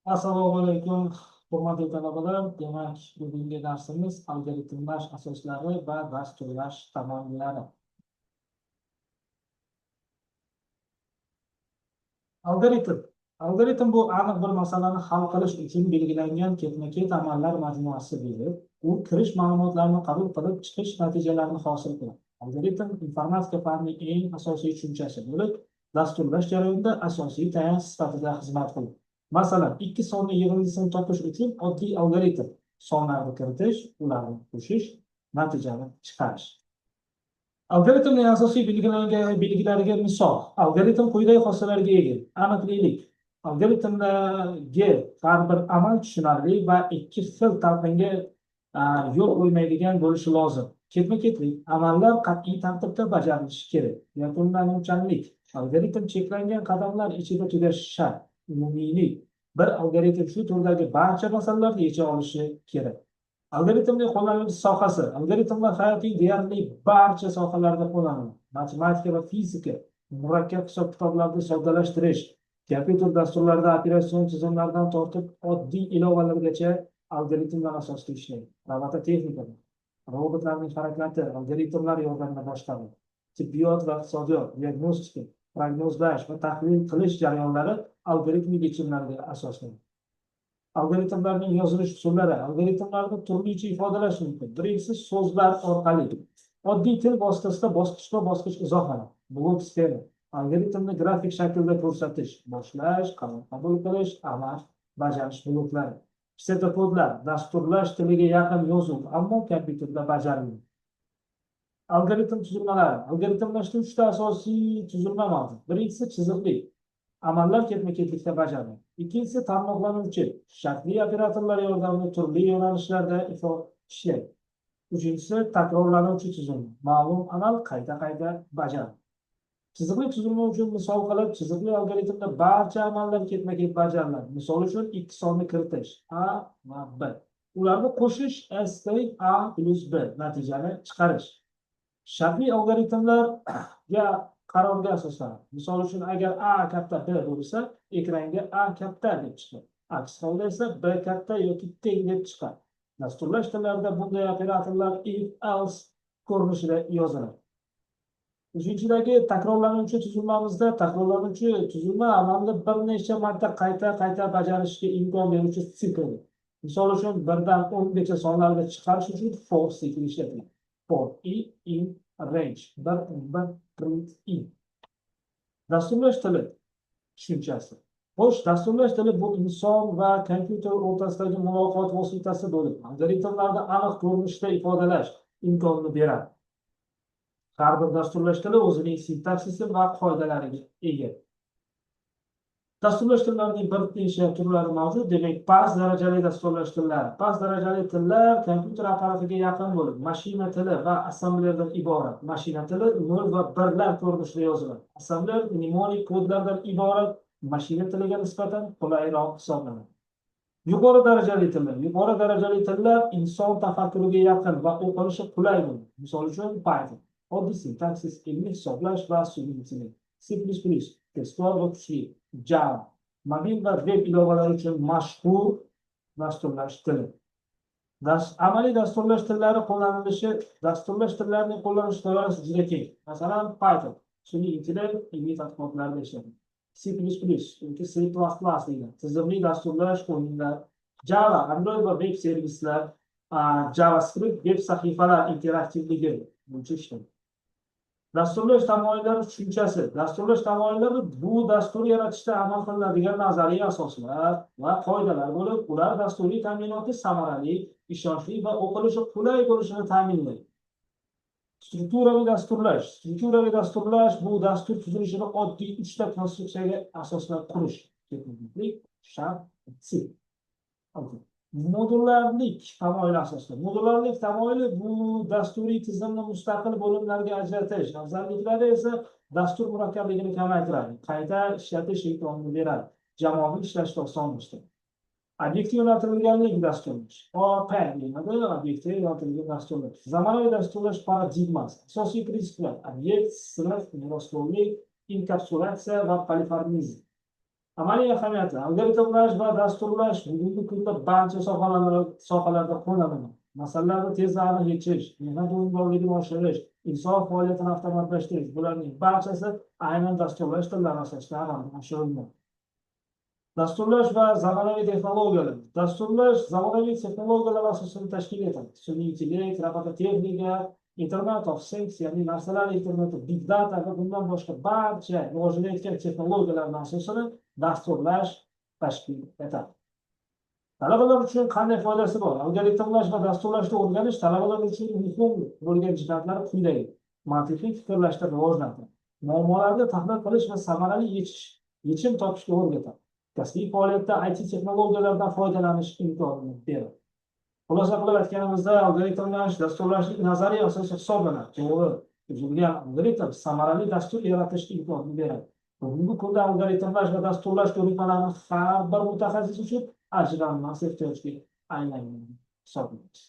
Assalomu alaykum, hurmatli talabalar. Demak, bugungi darsimiz algoritmlash asoslari va dasturlash tamoyillari. Algoritm. Algoritm bu aniq bir masalani hal qilish uchun belgilangan ketma-ket amallar majmuasi bo'lib, u kirish ma'lumotlarni qabul qilib, chiqish natijalarini hosil qiladi. Algoritm informatika fanining eng asosiy tushunchasi bo'lib, dasturlash jarayonida asosiy tayanch sifatida xizmat qiladi. Masalan, ikki sonni yig'indisini topish uchun oddiy algoritm: sonlarni kiritish, ularni qo'shish, natijani chiqarish. Algoritmning asosiy belgilariga misol. Algoritm quyidagi xossalarga ega: aniqlik. Algoritmdagi har bir amal tushunarli va ikki xil talqinga yo'l qo'ymaydigan bo'lishi lozim. Ketma-ketlik. Amallar qat'iy tartibda bajarilishi kerak. Yakunlanuvchanlik. Algoritm cheklangan qadamlar ichida tugashi shart. Umumiylik. Bir algoritm shu turdagi barcha masalalarni yecha olishi kerak. Algoritmning qo'llanilish sohasi. Algoritmlar hayotiy deyarli barcha sohalarda qo'llaniladi. Matematika va fizika, murakkab hisob-kitoblarni soddalashtirish, kompyuter dasturlarida operatsion tizimlardan tortib oddiy ilovalargacha algoritmlar asosida ishlaydi. Robototexnika, robotlarning harakati algoritmlar yordamida boshqariladi. Tibbiyot va iqtisodiyot, diagnostika, prognozlash va tahlil qilish jarayonlari algoritmik yechimlarga asoslanadi. Algoritmlarning yozilish usullari. Algoritmlarni turlicha ifodalash mumkin. Birinchisi, so'zlar orqali. Oddiy til vositasida bosqichma-bosqich izohlanadi. Blok sxema. Algoritmni grafik shaklda ko'rsatish. Boshlash, qaror qabul qilish, amal bajarish bloklari. Psevdokodlar. Dasturlash tiliga yaqin yozuv, ammo kompyuterda bajarilmaydi. Algoritm tuzilmalari. Algoritmlashda 3 ta asosiy tuzilma mavjud. Birinchisi, chiziqli. Amallar ketma-ketlikda bajariladi. Ikkinchisi, tarmoqlanuvchi. Shartli operatorlar yordamida turli yo'nalishlarda ishlaydi. Uchinchisi, takrorlanuvchi tuzilma. Ma'lum amal qayta-qayta bajariladi. Chiziqli tuzilma uchun misol qilib, chiziqli algoritmda barcha amallar ketma-ket bajariladi. Misol uchun, ikki sonni kiritish a va b. Ularni qo'shish a plus b, natijani chiqarish. Shartli algoritmlarga qarorga asoslanadi. Misol uchun, agar a katta b bo'lsa, ekranga a katta deb chiqadi. Aks holda esa b katta yoki teng deb chiqadi. Dasturlash tillarida bunday operatorlar if else ko'rinishida yoziladi. Uchinchidagi takrorlanuvchi tuzilmamizda takrorlanuvchi tuzilma amalni bir necha marta qayta bajarishga imkon beruvchi sikl. Misol uchun, 1 dan 10 gacha sonlarga chiqarish uchun for sikl ishlatiladi. For i in range. Print in. Dasturlash tili tushunchasi. Xo'sh, dasturlash tili bu inson va kompyuter o'rtasidagi muloqot vositasi bo'lib, algoritmlarni aniq ko'rinishda ifodalash imkonini beradi. Har bir dasturlash tili o'zining sintaksisi va qoidalariga ega. Dasturlash tillarining bir necha turlari mavjud. Demak, past darajali dasturlash tillari. Past darajali tillar kompyuter apparatiga yaqin bo'lib, mashina tili va assemblerdan iborat. Mashina tili 0 va 1lar ko'rinishida yoziladi. Assembler mnemonik kodlardan iborat, mashina tiliga nisbatan qulayroq hisoblanadi. Yuqori darajali tillar. Yuqori darajali tillar inson tafakkuriga yaqin va o'qilishi qulay bo'ladi. Misol uchun, Python. Oddiy sintaksis, ilmiy hisoblash va sun'iy intellekt. C++, tezkor va kuchli. Java, mobil va web ilovalari uchun mashhur dasturlash tili. Amaliy dasturlash tillari qo'llanilishi, dasturlash tillarining qo'llanilish doirasi juda keng. Masalan, Python, sun'iy intellekt, ilmiy tadqiqotlarda ishlatiladi. C++ yoki C++ deyiladi. Tizimli dasturlash o'yinlar. Java, Android va web servislar. JavaScript, web sahifalar interaktivligi bo'yicha ishlaydi. Dasturlash tamoyillari tushunchasi. Dasturlash tamoyillari bu dastur yaratishda amal qilinadigan nazariy asoslar va qoidalar bo'lib, ular dasturiy ta'minoti samarali, ishonchli va o'qilishi qulay bo'lishini ta'minlaydi. Strukturaviy dasturlash. Strukturaviy dasturlash bu dastur tuzilishini oddiy 3 ta konstruksiyaga asoslab qurish. Ketma-ketlik, shart, sip. Modullarlik tamoyili asosida. Modullarlik tamoyili bu dasturiy tizimni mustaqil bo'limlarga ajratish. Afzalliklari esa dastur murakkabligini kamaytiradi, qayta ishlatish imkonini beradi, jamoaviy ishlashni osonlashtiradi. Obyektga yo'naltirilganlik dasturlash. OP deyiladi, obyektga yo'naltirilgan dasturlash. Zamonaviy dasturlash paradigmasi. Asosiy prinsiplar: obyekt, sinf, merosxo'rlik, inkapsulatsiya va poliformizm. Amaliy ahamiyati algoritmlash va dasturlash bugungi kunda barcha sohalarda qo'llaniladi. Masalalarni tezlikni yechish, mehnat unumdorligini oshirish, inson faoliyatini avtomatlashtirish bularning barchasi aynan dasturlash tillari asosida amalga oshirilmoqda. Dasturlash va zamonaviy texnologiyalar. Dasturlash zamonaviy texnologiyalar asosini tashkil etadi. Sun'iy intellekt, robototexnika, Internet of Things, ya'ni narsalar interneti, big data va bundan boshqa barcha rivojlanayotgan texnologiyalarning asosini dasturlash tashkil etadi. Talabalar uchun qanday foydasi bor? Algoritmlash va dasturlashni o'rganish talabalar uchun muhim bo'lgan jihatlari quyidagi: mantiqiy fikrlashda rivojlantiradi, muammolarni tahlil qilish va samarali yechim topishga o'rgatadi, kasbiy faoliyatda IT texnologiyalaridan foydalanish imkonini beradi. Xulosa qilib aytganimizda, algoritmlash dasturlashning nazariy asosi hisoblanadi. To'g'ri tuzilgan algoritm samarali dastur yaratishga imkonini beradi. Bugungi kunda algoritmlash va dasturlash ko'nikmalarini har bir mutaxassis uchun ajralmas ehtiyojga aylangan hisoblanadi.